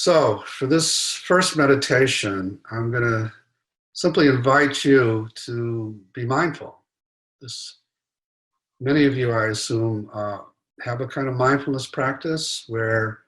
So for this first meditation, I'm going to simply invite you to be mindful. This, many of you, I assume, have a kind of mindfulness practice where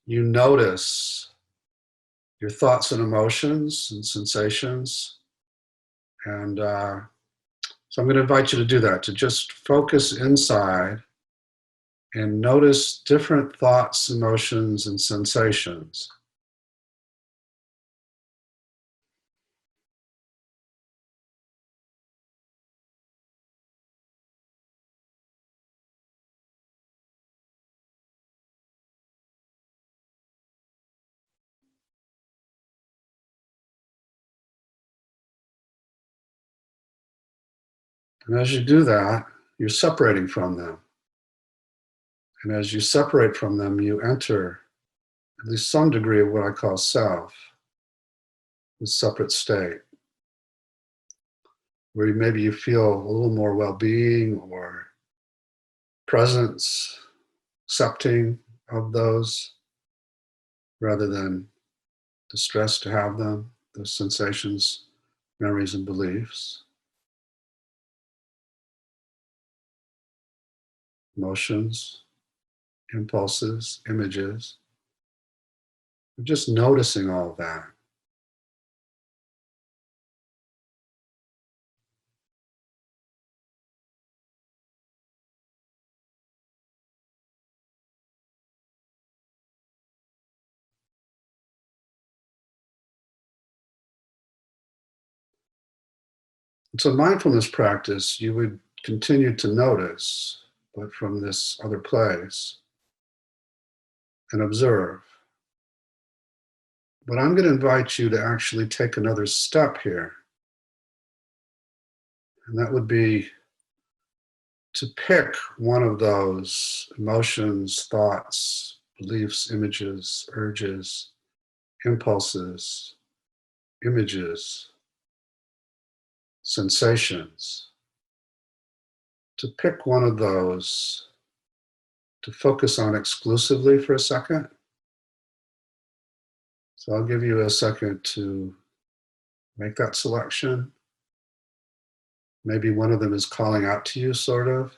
you notice your thoughts and emotions and sensations. And so I'm going to invite you to do that, to just focus inside and notice different thoughts, emotions, and sensations. And as you do that, you're separating from them. And as you separate from them, you enter at least some degree of what I call self, this separate state, where maybe you feel a little more well-being or presence, accepting of those, rather than distress to have them, those sensations, memories, and beliefs, emotions, impulses, images. Just noticing all of that. So mindfulness practice, you would continue to notice, but from this other place, and observe. But I'm going to invite you to actually take another step here. And that would be to pick one of those emotions, thoughts, beliefs, images, urges, impulses, images, sensations. To pick one of those to focus on exclusively for a second. So I'll give you a second to make that selection. Maybe one of them is calling out to you, sort of.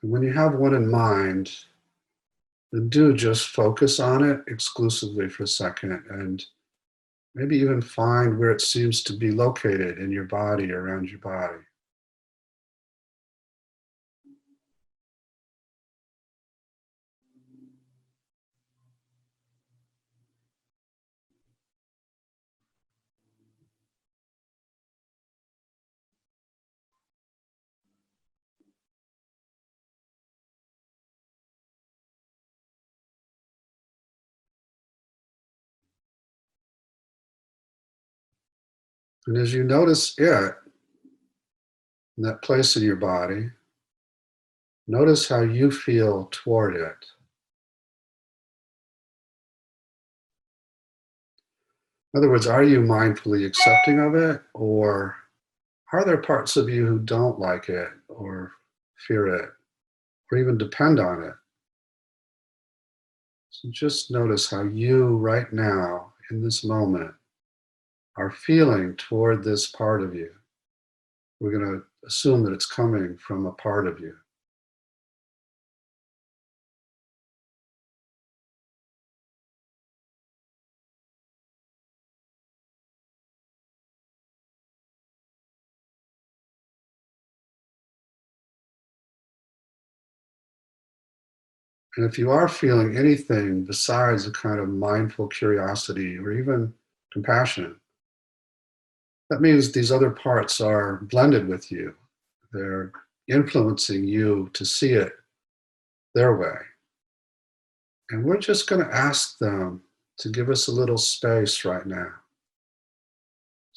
And when you have one in mind, then do just focus on it exclusively for a second and maybe even find where it seems to be located in your body, around your body. And as you notice it, in that place in your body, notice how you feel toward it. In other words, are you mindfully accepting of it, or are there parts of you who don't like it, or fear it, or even depend on it? So just notice how you, right now, in this moment, are feeling toward this part of you. We're going to assume that it's coming from a part of you. And if you are feeling anything besides a kind of mindful curiosity or even compassion, that means these other parts are blended with you. They're influencing you to see it their way. And we're just going to ask them to give us a little space right now.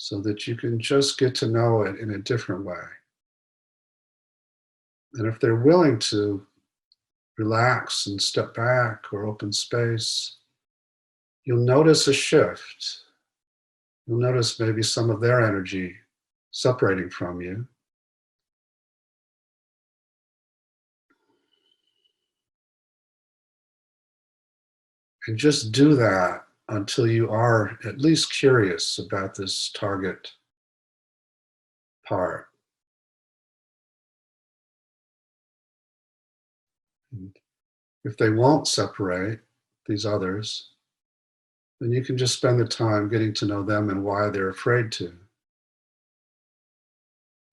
so that you can just get to know it in a different way. And if they're willing to relax and step back or open space, you'll notice a shift. You'll notice maybe some of their energy separating from you. And just do that until you are at least curious about this target part. And if they won't separate, these others, then you can just spend the time getting to know them and why they're afraid to.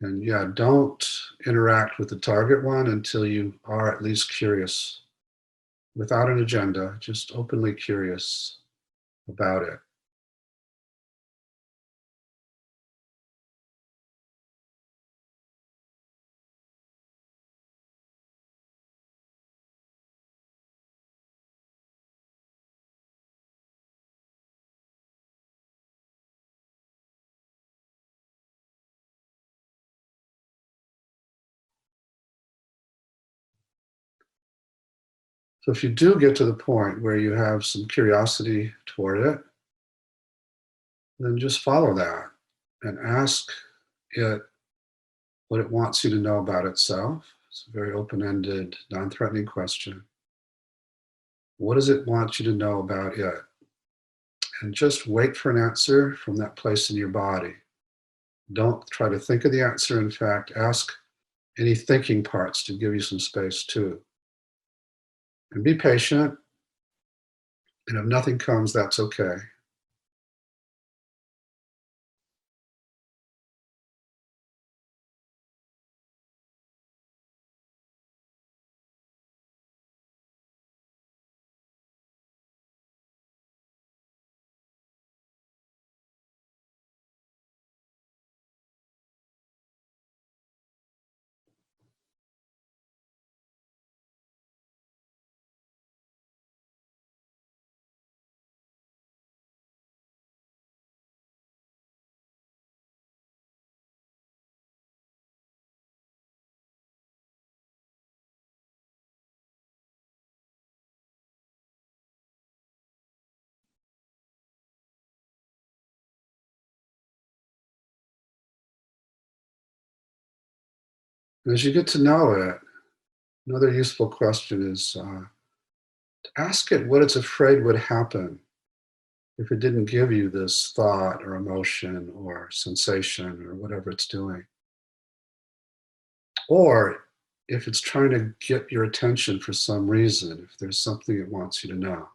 And yeah, don't interact with the target one until you are at least curious without an agenda, just openly curious about it. So if you do get to the point where you have some curiosity toward it, then just follow that and ask it what it wants you to know about itself. It's a very open ended, non threatening question. What does it want you to know about it? And just wait for an answer from that place in your body. Don't try to think of the answer. In fact, ask any thinking parts to give you some space too. And be patient. And if nothing comes, that's okay. And as you get to know it, another useful question is to ask it what it's afraid would happen if it didn't give you this thought or emotion or sensation or whatever it's doing. Or if it's trying to get your attention for some reason, if there's something it wants you to know,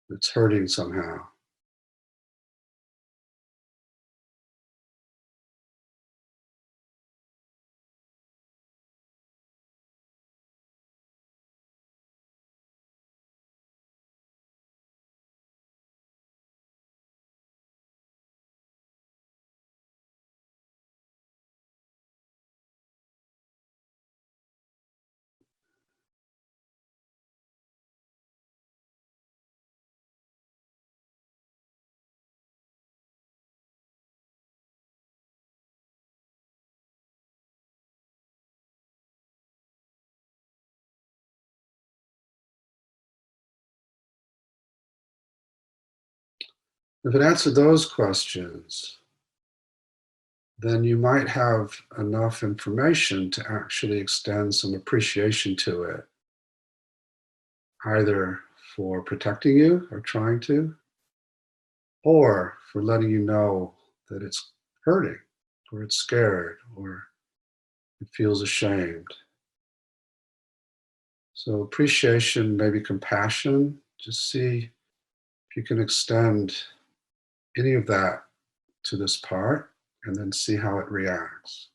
it's hurting somehow. If it answered those questions, then you might have enough information to actually extend some appreciation to it, either for protecting you or trying to, or for letting you know that it's hurting, or it's scared, or it feels ashamed. So, appreciation, maybe compassion, just see if you can extend any of that to this part and then see how it reacts.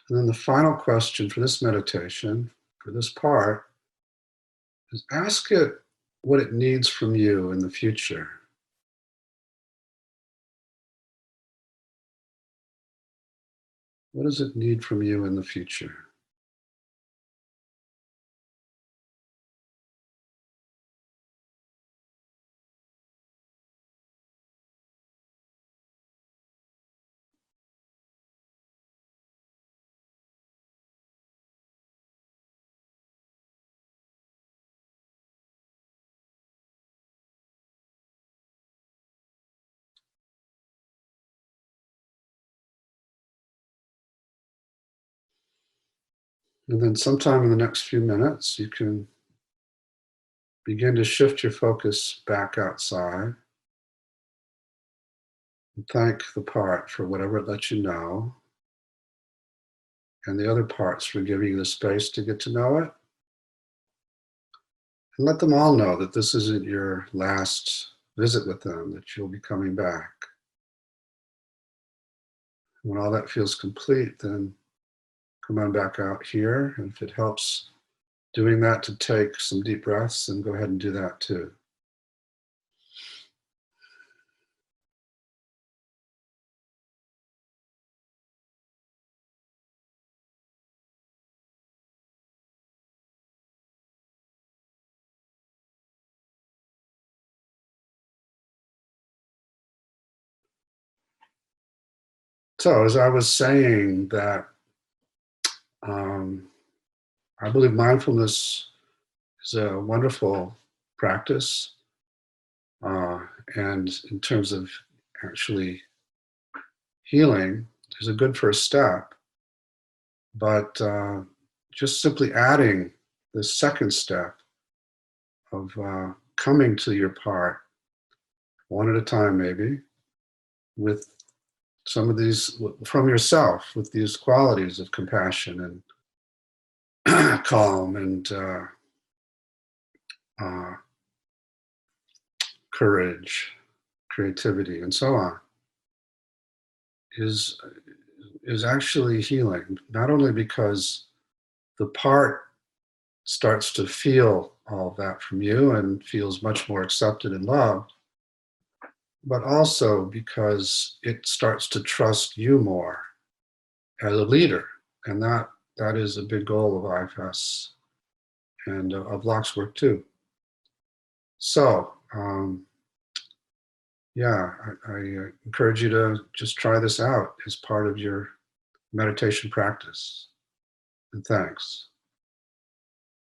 And then the final question for this meditation, for this part, is ask it what it needs from you in the future. What does it need from you in the future? And then sometime in the next few minutes, you can begin to shift your focus back outside and thank the part for whatever it lets you know, and the other parts for giving you the space to get to know it. And let them all know that this isn't your last visit with them, that you'll be coming back. When all that feels complete, then come on back out here. And if it helps doing that to take some deep breaths, then go ahead and do that too. So, as I was saying, that um, I believe mindfulness is a wonderful practice. Uh, and in terms of actually healing, is a good first step. But just simply adding the second step of coming to your part one at a time, maybe with some of these from yourself, with these qualities of compassion and calm and uh, courage, creativity, and so on, is is actually healing. Not only because the part starts to feel all of that from you and feels much more accepted and loved, but also because it starts to trust you more as a leader. And that is a big goal of IFS and of Locke's work too. So, yeah, I encourage you to just try this out as part of your meditation practice. And thanks.